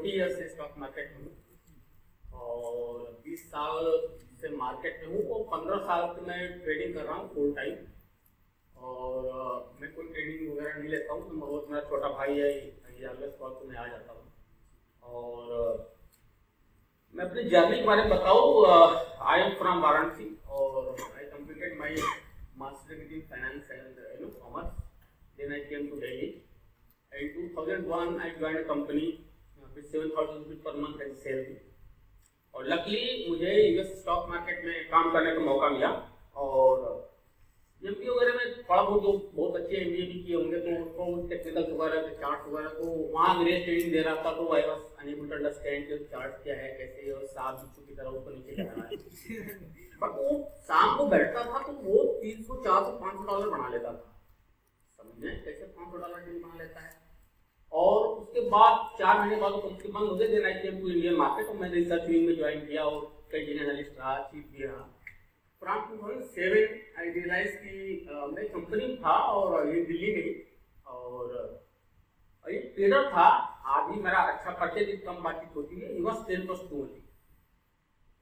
20 year से stock market में हूँ और 20 साल से मार्केट में हूँ और 15 साल से मैं ट्रेडिंग कर रहा हूँ फुल टाइम। और मैं कोई ट्रेनिंग वगैरह नहीं लेता हूँ, तो बहुत मेरा छोटा भाई है, ऑलवेज कॉल तो मैं आ जाता हूँ। और मैं अपनी जर्नी के बारे में बताऊँ, आई एम फ्रॉम वाराणसी और I completed my master degree in finance and commerce, then I came to Delhi. In 2001 I joined a company with 7,000 rupees per month as salary और लकीली मुझे यूएस स्टॉक मार्केट में काम करने का मौका मिला। और एमबीए वगैरह में थोड़ा बहुत जो बहुत अच्छे एमबीए भी किए होंगे तो उसको टेक्निकल वगैरह के चार्ट वगैरह तो वहाँ अंग्रेज ट्रेडिंग दे रहा था, तो I was unable to understand कि चार्ट क्या है, कैसे और सांप बिच्छू की तरह ऊपर नीचे जा रहा है। बट वो शाम को बैठता था तो वो 300 400 500 डॉलर बना लेता था। समझे कैसे 500 डॉलर डेली बना लेता है। और उसके बाद 4 महीने बाद वो कंपनी बंद हो गई। Then I came to Indian market और मैंने रिसर्च विंग में ज्वाइन किया और कई जगह एनालिस्ट रहा, चीफ भी रहा। फ्रॉम 2007 आई रियलाइज कि मैं कंपनी था और ये दिल्ली में ही और ये ट्रेडर था। आज भी मेरा अच्छा परचेज की कम बातचीत होती है, यूएस 10+2 होती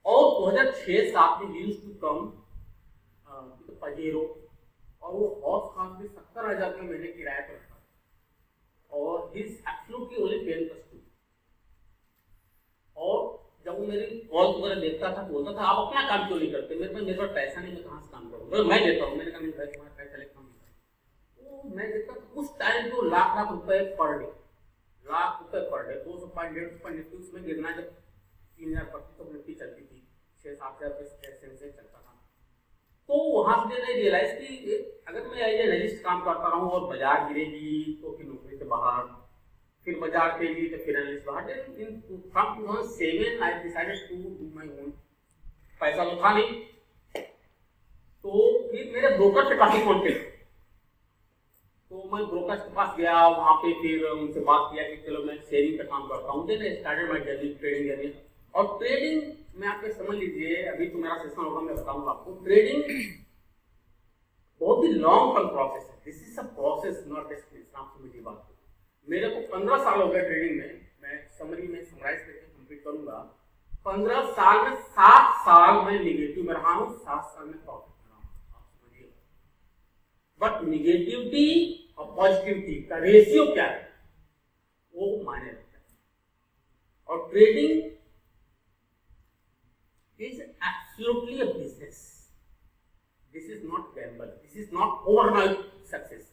और 2006-7 में यूज टू कम पजेरो और वो हाउस खास भी 70,000 में मैंने किराए पर रखा और इज एब्सोल्युटली ओनली 10+2। और जब वो मेरी कॉल वगैरह देखता था बोलता था आप अपना काम क्यों नहीं करते, मेरे पास पैसा नहीं, मैं कहाँ से काम करूँगा, मैं देता हूँ। मैंने कहा नहीं भाई तुम्हारा पैसा लेकर तो मैं देखता था उस टाइम तो लाख रुपए पर डे, 200 150 निफ्टी उसमें गिरना, जब 3,000 निफ्टी चलती थी, 6-7 हज़ार सेंसेक्स चलता था। तो वहां से मैंने रियलाइज कि अगर मैं एज एनालिस्ट काम करता रहूं और बाजार गिरेगी तो फिर नौकरी से बाहर, फिर बाजार तेजी तो फिर एनालिस्ट बाहर। In from 2007 I decided to do my own. पैसा तो था नहीं, तो फिर मेरे ब्रोकर से काफी कॉन्टेक्ट, तो मैं ब्रोकर के पास गया, वहां पे फिर उनसे बात किया कि चलो मैं शेयरिंग का काम करता हूँ। Then I started my journey trading journey. और ट्रेडिंग में आप ये समझ लीजिए, अभी तो मेरा सेशन होगा, मैं बताऊंगा आपको। ट्रेडिंग बहुत ही लॉन्ग टर्म प्रोसेस है, this is a process not a skill. आपको मेरी बात है, मेरे को 15 साल हो गए ट्रेडिंग में। मैं समरी में समराइज करके कंप्लीट करूंगा। 15 साल में 7 साल मैं निगेटिव में रहा हूँ, 7 साल में प्रॉफिट में रहा हूँ, आप समझिए। बट निगेटिविटी और पॉजिटिविटी का रेशियो क्या है वो मायने रखता है। और trading is absolutely a business. This is not gamble. This is not overnight success.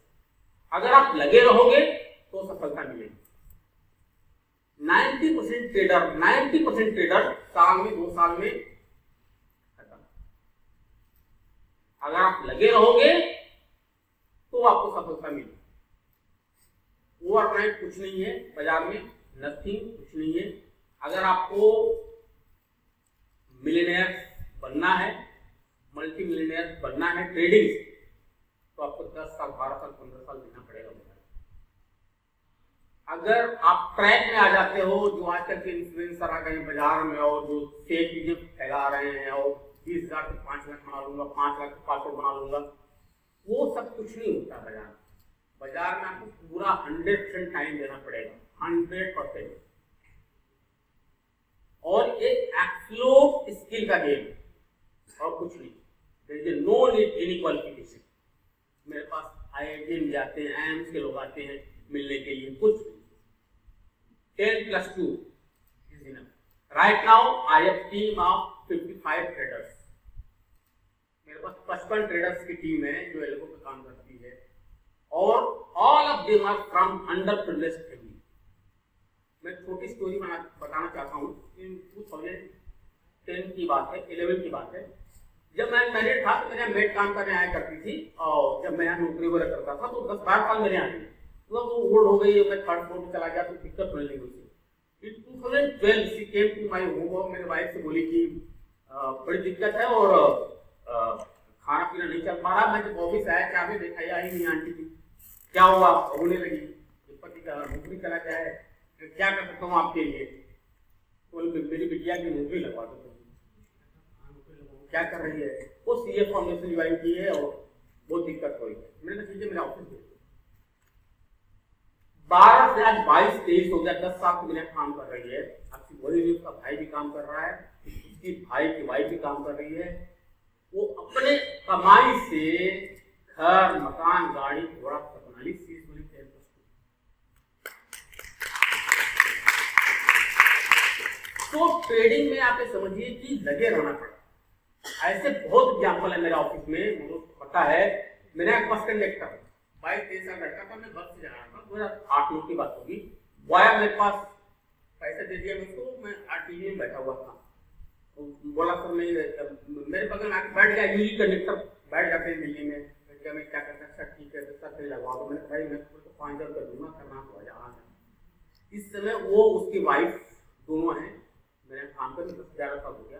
अगर आप लगे रहोगे तो सफलता मिलेगी। 90% ट्रेडर साल में 2 साल में खत्म। अगर आप लगे रहोगे तो आपको सफलता मिलेगी। ओवरनाइट कुछ नहीं है बाजार में, नथिंग कुछ नहीं है। अगर आपको मिलियनेयर बनना है, मल्टी मिलियनेयर बनना है ट्रेडिंग से, तो आपको 10 साल 12 साल 15 साल देना पड़ेगा। अगर आप ट्रैक में आ जाते हो, जो आजकल के इन्फ्लुएंसर आ गए बाजार में और जो सेफ चीजें फैला रहे हैं और 20,000 से 5 लाख बना लूंगा, 5 लाख से 500 बना लूंगा, वो सब कुछ नहीं होता। बाजार में आपको पूरा 100% टाइम देना पड़ेगा, 100%। और एक एब्सोल्यूट स्किल का गेम और कुछ नहीं। There is no need any qualification. मेरे पास आईआईटी में जाते हैं, एम्स के लोग आते हैं मिलने के लिए, कुछ नहीं। 10+2 is enough. Right now I have team of 55 traders. मेरे पास 55 ट्रेडर्स की टीम है जो एल्गो पे काम करती है और all of them are from underprivileged family. मैं छोटी स्टोरी बताना चाहता हूँ। इन 2010 की बात है, 11 की बात है। जब मैं मैरिड था तो मेरे मेड काम करने आया करती थी और जब मैं यहाँ नौकरी वगैरह करता था तो 10-12 साल मेरे यहाँ थी। तो वो ओल्ड हो गई, मैं 3rd फ्लोर पे चला गया तो दिक्कत होने लगी मुझे। In 2012 she came to my home और मेरे वाइफ से बोली कि बड़ी दिक्कत है और खाना पीना नहीं चल पा रहा। मैं जब ऑफिस आया क्या भी देखा आई नहीं आंटी की, क्या हुआ, रोने लगी। पति का नौकरी चला गया है, क्या कर सकता हूँ आपके लिए। तो मेरी बिटिया की नौकरी लगवा दो। क्या कर रही है वो, सीए फाउंडेशन ज्वाइन की है और बहुत दिक्कत हुई। मैंने कहा ठीक है मेरा ऑफिस 12 से आज 22-23 हो गया, 10 साल से मेरे काम कर रही है। आपकी वही नहीं, उसका भाई भी काम कर रहा है, उसकी भाई की वाइफ भी काम कर रही है। वो अपने कमाई से घर, मकान, गाड़ी, घोड़ा बना ली। तो ट्रेडिंग में आप ये समझिए कि लगे रहना पड़ा। ऐसे बहुत एग्जाम्पल है मेरे ऑफिस में, मुझे पता है। मेरा एक बस कंडक्टर 22-23 साल लड़का था, मैं बस से जा रहा था, 2008-9 की बात होगी। वाया मेरे पास पैसे दे दिया मुझको, मैं आरटीवी में बैठा हुआ था। तो बोला सर मैं, मेरे बगल में आके बैठ गया। यूजी कंडक्टर बैठ जाते हैं दिल्ली में, मैं क्या करता सर ठीक है सर फिर लगवा दो। मैंने भाई मैं 5,000 रुपये दूंगा, करना तो जाना। इस समय वो उसकी वाइफ दोनों हैं, मेरे काम पर 10-11 साल हो गया।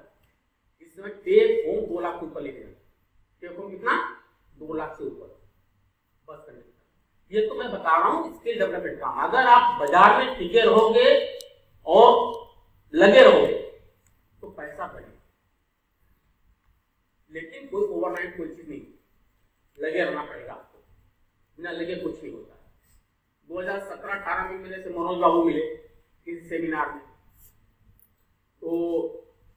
इस समय टेक होम 2 लाख ऊपर लेके जाए। टेक होम कितना? 2 लाख से ऊपर बस कंडक्टर। ये तो मैं बता रहा हूँ स्किल डेवलपमेंट काम। अगर आप बाजार में टिके रहोगे और लगे रहोगे तो पैसा बढ़ेगा, लेकिन कोई ओवरनाइट कोई चीज नहीं, लगे रहना पड़ेगा आपको। बिना लगे कुछ नहीं होता। 2017-18 में मेरे से मनोज बाबू मिले किसी सेमिनार में, तो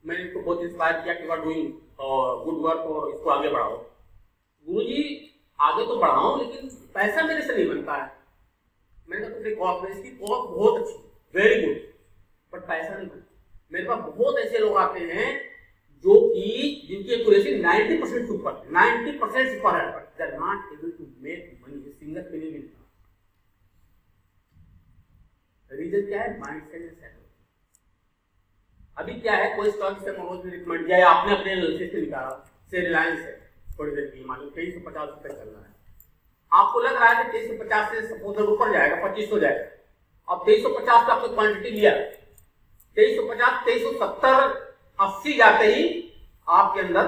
मैंने इनको बहुत इंस्पायर किया कि you are doing good work और इसको आगे बढ़ाओ। गुरुजी आगे तो बढ़ाओ लेकिन पैसा मेरे से नहीं बनता है। मैंने कहा तुमसे कॉस्ट में इसकी कॉस्ट बहुत अच्छी, वेरी गुड, बट पैसा नहीं बनता। मेरे पास बहुत ऐसे लोग आते हैं जो कि जिनकी एक्यूरेसी 90% से ऊपर, 90% से ऊपर है, but they are not able to make money. Single पे नहीं मिलता। रीजन क्या है? Mindset and settle. अभी क्या है, कोई स्टॉक से मनोज ने रिकमेंड किया है, आपने अपने एनालिसिस से निकाला, से रिलायंस है थोड़ी देर की, मान लो 2350 रुपये चल रहा है। आपको लग रहा है कि 2350 से सपोज ऊपर जाएगा, 2500 जाएगा। अब 2350 का आपने क्वांटिटी लिया, 2350, 2370, 80 जाते ही आपके अंदर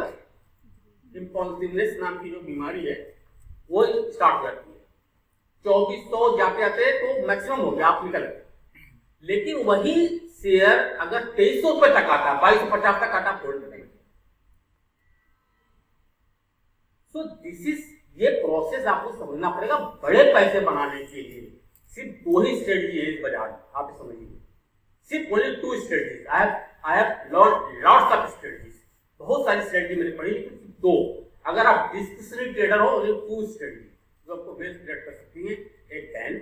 इम्पल्सिवनेस नाम की जो बीमारी है वो स्टार्ट हो जाती है। 2400 जाते जाते तो मैक्सिमम हो गया, आप निकल गए। लेकिन वही शेयर अगर 2300 रुपए तक आता है, 2250 तक आता, होल्ड करेंगे। सो दिस इज, ये प्रोसेस आपको समझना पड़ेगा। बड़े पैसे बनाने के लिए सिर्फ 2 ही स्ट्रेटजी है इस बाजार में, आप समझिए। सिर्फ only 2 strategies. I have learn lots of strategies, बहुत सारी स्ट्रेटजी मैंने पढ़ी, लेकिन 2। अगर आप डिस्क्रिशनरी ट्रेडर हो, ओनली 2 स्ट्रेटजी जो आपको बेस्ट ट्रेड कर सकती है। एक 10,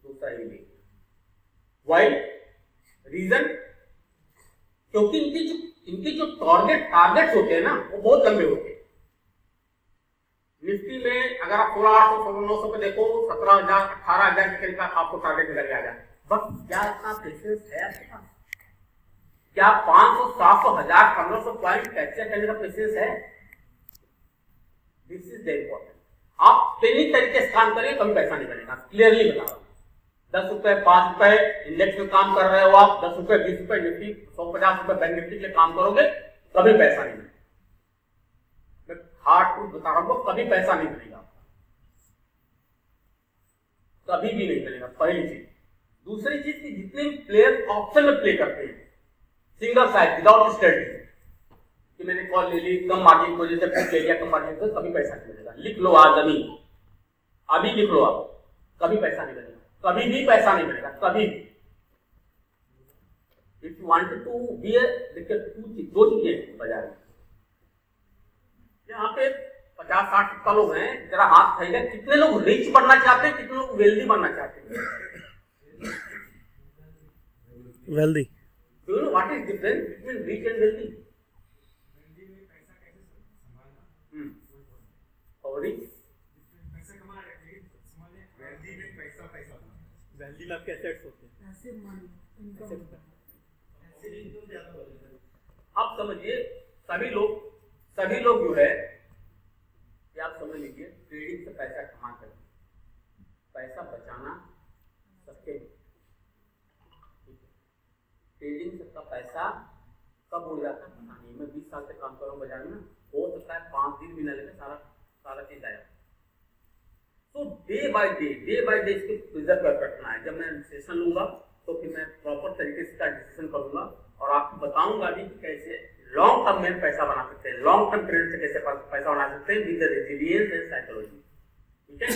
दूसरा ये। वाई? रीजन? क्योंकि इनके जो टारगेट्स होते हैं ना, वो बहुत लंबे होते हैं। निफ्टी में अगर आप 16,800, 16,900 पे देखो, 17,000, 18,000 के करीब आपको टारगेट निकल आ जाए। बट क्या इतना पेशेंस है आपके पास? क्या 500, 700, 1000, 1500 पॉइंट कैप्चर करने का पेशेंस है? This is very important. आप ट्रेनिंग तरीके से काम करेंगे कभी पैसा नहीं बनेगा, क्लियरली बता रहा हूं। 10 रुपए, 5 रुपए इंडेक्स में काम कर रहे हो आप, 10 रुपए, 20 रुपए निफ्टी, 150 रुपए बैंक निफ्टी के लिए काम करोगे, कभी पैसा नहीं मिलेगा। मैं हार्ड ट्रूथ बता रहा हूं, कभी पैसा नहीं मिलेगा, कभी भी नहीं मिलेगा, पहली चीज। दूसरी चीज की जितने भी प्लेयर ऑप्शन में प्ले करते हैं सिंगल साइड विदाउट स्ट्रेटजी, कि मैंने कॉल ले ली कम मार्जिन को, जैसे ले लिया कम मार्जिन को, कभी पैसा नहीं मिलेगा। लिख लो आज, अभी लिख लो आप, कभी पैसा नहीं मिलेगा, कभी भी पैसा नहीं मिलेगा, कभी भी। If you want to be a, देखिए 2 चीजें बाजार में। यहाँ पे 50-60 लोग हैं, जरा हाथ खाइएगा, कितने लोग रिच बनना चाहते हैं, कितने लोग वेल्दी बनना चाहते हैं? Wealthy. Do you know what is difference between rich and wealthy? और रिच वेल्दी में आपके एसेट्स होते हैं। आप समझिए, सभी लोग जो है, ये आप समझ लीजिए, ट्रेडिंग से पैसा कमा कर पैसा बचाना सबके। ट्रेडिंग से का पैसा कब उड़ जाता है पता नहीं। मैं 20 साल से काम कर रहा हूँ बाजार में, हो सकता है 5 दिन भी न लगे, सारा चीज आया। तो डे बाय डे इसके प्रिजर्व रखना है। जब मैं सेशन लूंगा तो फिर मैं प्रॉपर तरीके से डिसीजन करूंगा और आपको बताऊंगा भी कि कैसे लॉन्ग टर्म में पैसा बना सकते हैं, लॉन्ग टर्म ट्रेड से कैसे पैसा बना सकते हैं विद रेजिलियंस एंड साइकोलॉजी। ठीक है।